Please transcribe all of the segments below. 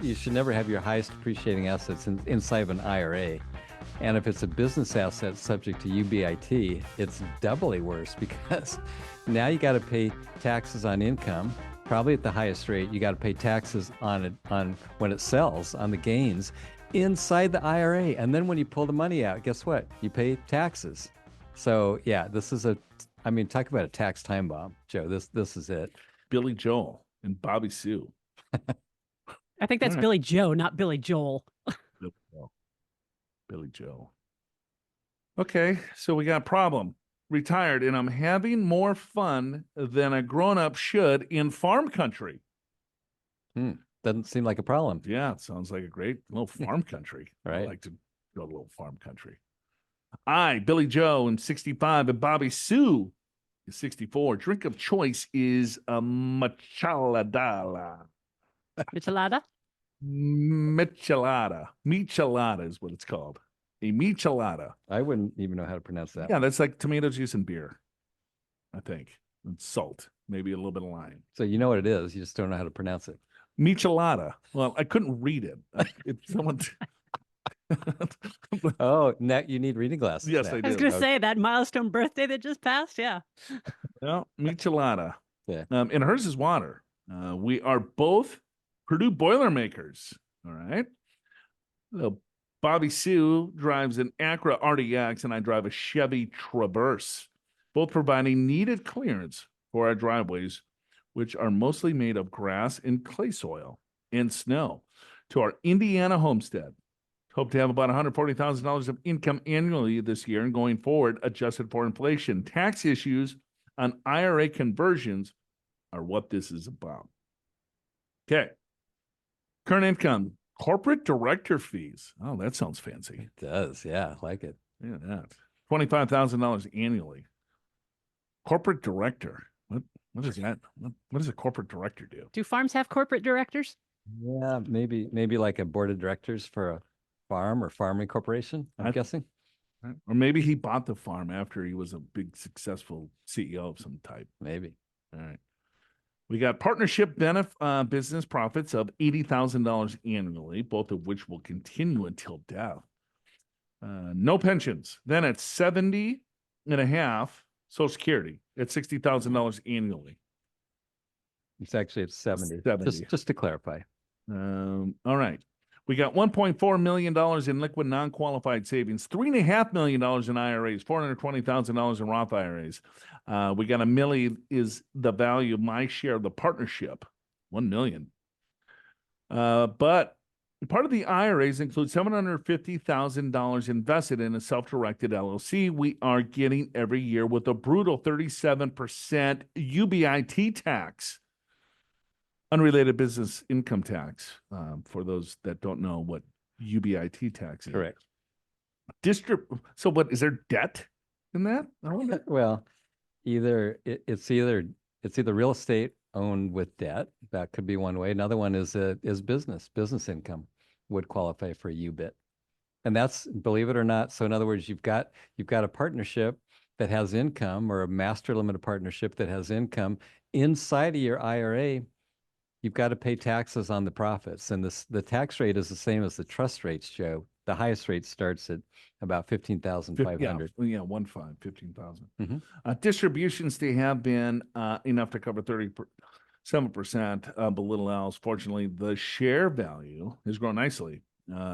you should never have your highest appreciating assets inside of an IRA. And if it's a business asset subject to UBIT, it's doubly worse because now you got to pay taxes on income, probably at the highest rate. You got to pay taxes on it on when it sells, on the gains inside the IRA. And then when you pull the money out, guess what? You pay taxes. So yeah, this is talk about a tax time bomb, Joe. This is it. Billy Joel and Bobby Sue. I think that's Billy Joe, not Billy Joel. Billy Joe. Okay, so we got a problem. Retired, and I'm having more fun than a grown-up should in farm country. Doesn't seem like a problem. Yeah, it sounds like a great little farm country. Right. I like to go to a little farm country. I, Billy Joe, am 65, and Bobby Sue is 64. Drink of choice is a Michelada. Michelada? Michelada is what it's called. A Michelada. I wouldn't even know how to pronounce that. Yeah, that's like tomato juice and beer, I think. And salt, maybe a little bit of lime. So you know what it is. You just don't know how to pronounce it. Michelada. Well, I couldn't read it. If someone... Oh, now you need reading glasses. Yes, now. I do. I was going to say that milestone birthday that just passed. Yeah. No, Michelada. Yeah. And hers is water. We are both Purdue Boilermakers. All right. Bobby Sue drives an Acura RDX, and I drive a Chevy Traverse, both providing needed clearance for our driveways, which are mostly made of grass and clay soil and snow, to our Indiana homestead. Hope to have about $140,000 of income annually this year and going forward, adjusted for inflation. Tax issues on IRA conversions are what this is about. Okay. Current income, corporate director fees. Oh, that sounds fancy. It does. Yeah, I like it. Yeah, that. $25,000 annually. Corporate director. What is that? What does a corporate director do? Do farms have corporate directors? Yeah, maybe like a board of directors for a farm or farming corporation, I'm guessing. Or maybe he bought the farm after he was a big successful CEO of some type. Maybe. All right. We got partnership business profits of $80,000 annually, both of which will continue until death. No pensions. Then at 70 and a half, Social Security at $60,000 annually. It's actually at 70. 70. Just to clarify. All right. We got $1.4 million in liquid non-qualified savings, $3.5 million in IRAs, $420,000 in Roth IRAs. We got $1 million is the value of my share of the partnership, $1 million. But part of the IRAs include $750,000 invested in a self-directed LLC we are getting every year with a brutal 37% UBIT tax. Unrelated business income tax, for those that don't know what UBIT tax is. Correct. So what, is there debt in that? Well, it's either real estate owned with debt. That could be one way. Another one is business income would qualify for a UBIT. And that's, believe it or not, so in other words, you've got a partnership that has income, or a master limited partnership that has income inside of your IRA. You've got to pay taxes on the profits. And the tax rate is the same as the trust rates, Joe. The highest rate starts at about $15,500. Yeah, 15,000. Distributions, they have been enough to cover 37%, but little else. Fortunately, the share value has grown nicely.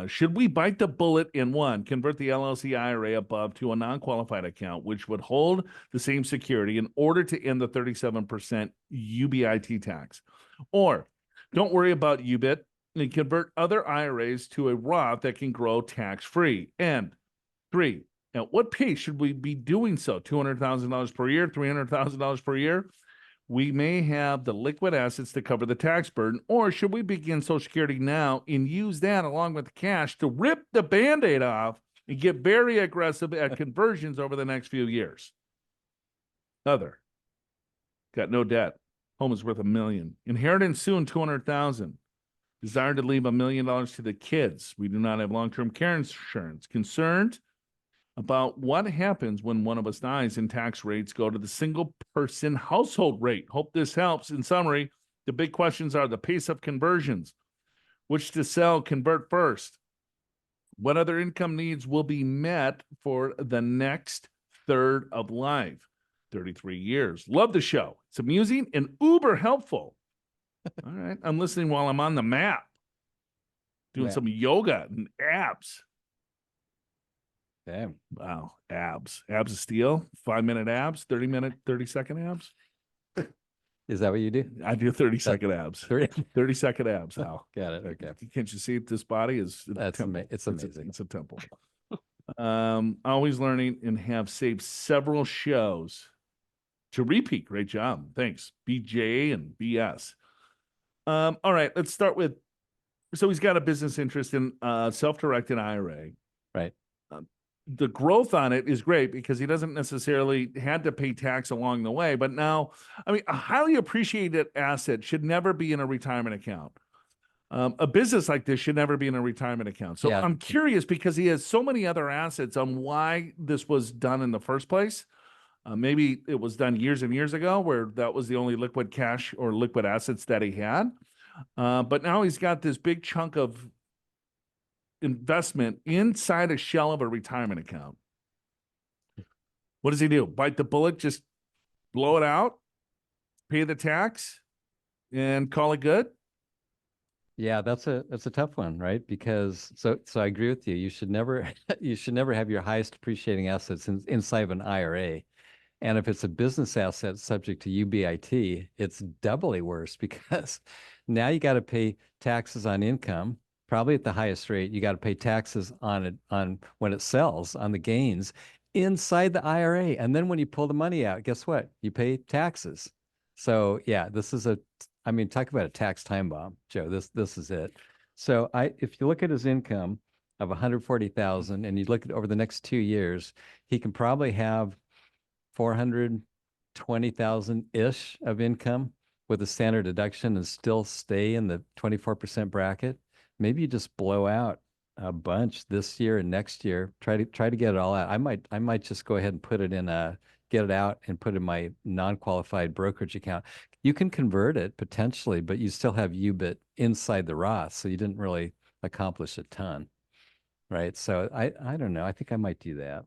Should we bite the bullet in one, convert the LLC IRA above to a non-qualified account, which would hold the same security in order to end the 37% UBIT tax? Or don't worry about UBIT and convert other IRAs to a Roth that can grow tax-free. And 3, at what pace should we be doing so? $200,000 per year, $300,000 per year? We may have the liquid assets to cover the tax burden, or should we begin Social Security now and use that along with the cash to rip the Band-Aid off and get very aggressive at conversions over the next few years? Got no debt. Home is worth $1 million. Inheritance soon, $200,000. Desire to leave $1 million to the kids. We do not have long-term care insurance. Concerned about what happens when one of us dies and tax rates go to the single-person household rate. Hope this helps. In summary, the big questions are the pace of conversions. Which to sell, convert first? What other income needs will be met for the next third of life? 33 years. Love the show. It's amusing and uber helpful. All right. I'm listening while I'm on the map, doing some yoga and abs. Damn. Wow. Abs. Abs of steel. 5-minute abs, 30-second abs. Is that what you do? I do 30-second abs. 30-second abs, Al. Got it. Okay. Can't you see it? This body is It's amazing. It's a temple. Always learning and have saved several shows to repeat. Great job. Thanks. BJ and BS. All right, let's start with, so he's got a business interest in self-directed IRA. Right. The growth on it is great because he doesn't necessarily had to pay tax along the way. But now, I mean, a highly appreciated asset should never be in a retirement account. A business like this should never be in a retirement account. So I'm curious because he has so many other assets on why this was done in the first place. Maybe it was done years and years ago where that was the only liquid cash or liquid assets that he had. But now he's got this big chunk of investment inside a shell of a retirement account. What does he do? Bite the bullet, just blow it out, pay the tax, and call it good? Yeah, that's a tough one, right? Because so I agree with you. You should never have your highest appreciating assets inside of an IRA. And if it's a business asset subject to UBIT, it's doubly worse because now you got to pay taxes on income, probably at the highest rate. You got to pay taxes on it on when it sells, on the gains inside the IRA. And then when you pull the money out, guess what? You pay taxes. So yeah, this is I mean, talk about a tax time bomb, Joe. This is it. So if you look at his income of 140,000 and you look at over the next 2 years, he can probably have 420,000-ish of income with a standard deduction and still stay in the 24% bracket. Maybe you just blow out a bunch this year and next year. Try to get it all out. I might just go ahead and get it out and put it in my non-qualified brokerage account. You can convert it potentially, but you still have UBIT inside the Roth, so you didn't really accomplish a ton, right? So I don't know. I think I might do that.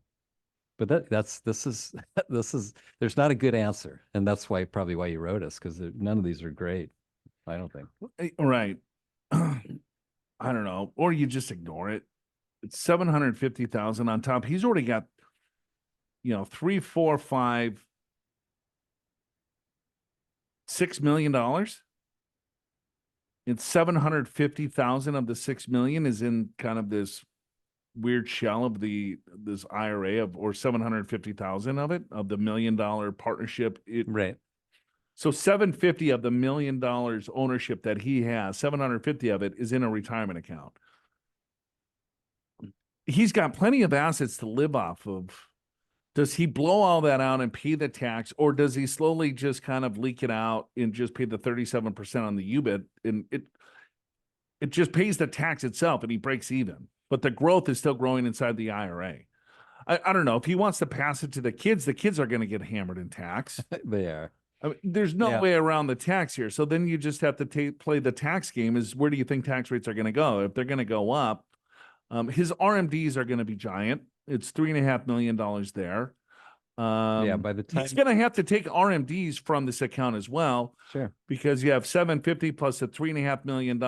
But this is there's not a good answer, and that's probably why you wrote us, because none of these are great. I don't think. Right. I don't know, or you just ignore it. It's 750,000 on top. He's already got, $3, $4, $5, $6 million. And 750,000 of the 6 million is in kind of this weird shell of this IRA or 750,000 of the $1 million partnership. Right. So 750 of the $1 million ownership that he has, 750 of it is in a retirement account. He's got plenty of assets to live off of. Does he blow all that out and pay the tax, or does he slowly just kind of leak it out and just pay the 37% on the UBIT, and it just pays the tax itself and he breaks even? But the growth is still growing inside the IRA. I don't know. If he wants to pass it to the kids are going to get hammered in tax. They are. I mean, there's no way around the tax here. So then you just have to play the tax game. Is where do you think tax rates are going to go? If they're going to go up, his RMDs are going to be giant. It's $3.5 million there. By the time he's going to have to take RMDs from this account as well. Sure. Because you have 750 plus the $3.5 million.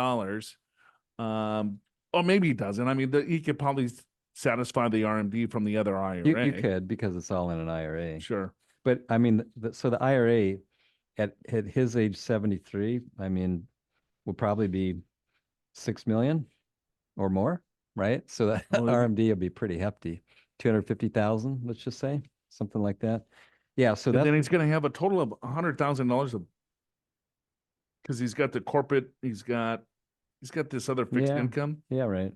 Or maybe he doesn't. I mean, he could probably satisfy the RMD from the other IRA. You could, because it's all in an IRA. Sure. But I mean, so the IRA at his age 73, I mean, will probably be 6 million or more, right? So that RMD will be pretty hefty. 250,000, let's just say, something like that. Yeah. So then he's going to have a total of $100,000 because he's got the corporate, he's got this other fixed income. Yeah, right.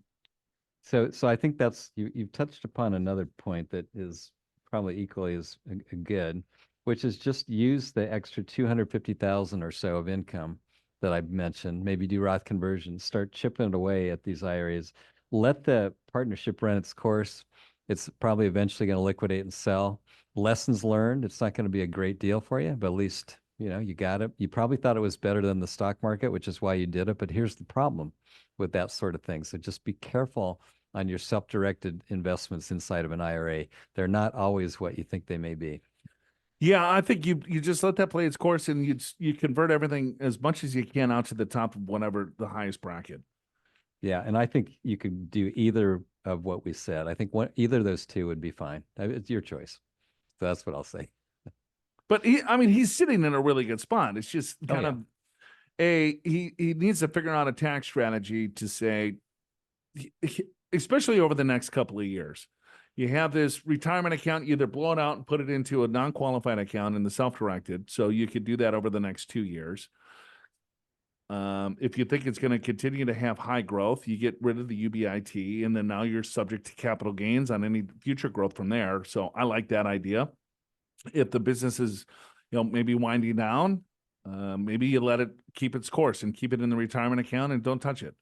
So I think you've touched upon another point that is probably equally as good, which is just use the extra 250,000 or so of income that I mentioned. Maybe do Roth conversions, start chipping it away at these IRAs. Let the partnership run its course. It's probably eventually going to liquidate and sell. Lessons learned. It's not going to be a great deal for you, but at least You know, you got it. You probably thought it was better than the stock market, which is why you did it. But here's the problem with that sort of thing. So just be careful on your self-directed investments inside of an IRA. They're not always what you think they may be. Yeah, I think you just let that play its course, and you convert everything as much as you can out to the top of whatever the highest bracket. Yeah, and I think you could do either of what we said. I think either of those two would be fine. It's your choice. So that's what I'll say. But he's sitting in a really good spot. It's just kind of he needs to figure out a tax strategy to say, especially over the next couple of years. You have this retirement account, either blow it out and put it into a non-qualified account in the self-directed. So you could do that over the next 2 years. If you think it's going to continue to have high growth, you get rid of the UBIT, and then now you're subject to capital gains on any future growth from there. So I like that idea. If the business is, maybe winding down, maybe you let it keep its course and keep it in the retirement account and don't touch it.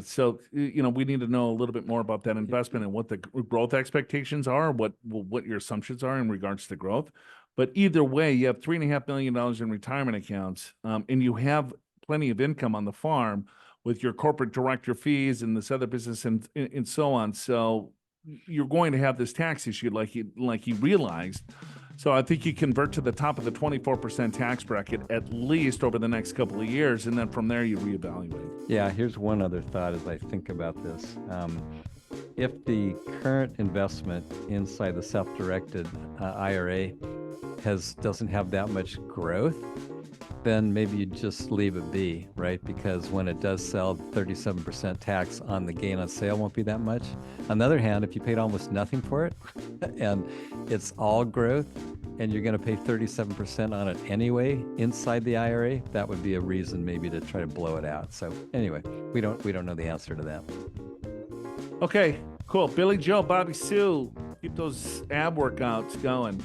So we need to know a little bit more about that investment and what the growth expectations are, what your assumptions are in regards to growth. But either way, you have $3.5 million in retirement accounts, and you have plenty of income on the farm with your corporate director fees and this other business and so on. So you're going to have this tax issue like he realized. So I think you convert to the top of the 24% tax bracket at least over the next couple of years, and then from there you reevaluate. Yeah, here's one other thought as I think about this. If the current investment inside the self-directed IRA doesn't have that much growth, then maybe you just leave it be, right? Because when it does sell, 37% tax on the gain on sale won't be that much. On the other hand, if you paid almost nothing for it and it's all growth and you're going to pay 37% on it anyway inside the IRA, that would be a reason maybe to try to blow it out. So anyway, we don't know the answer to that. Okay, cool. Billy Joe, Bobby Sue, keep those ab workouts going.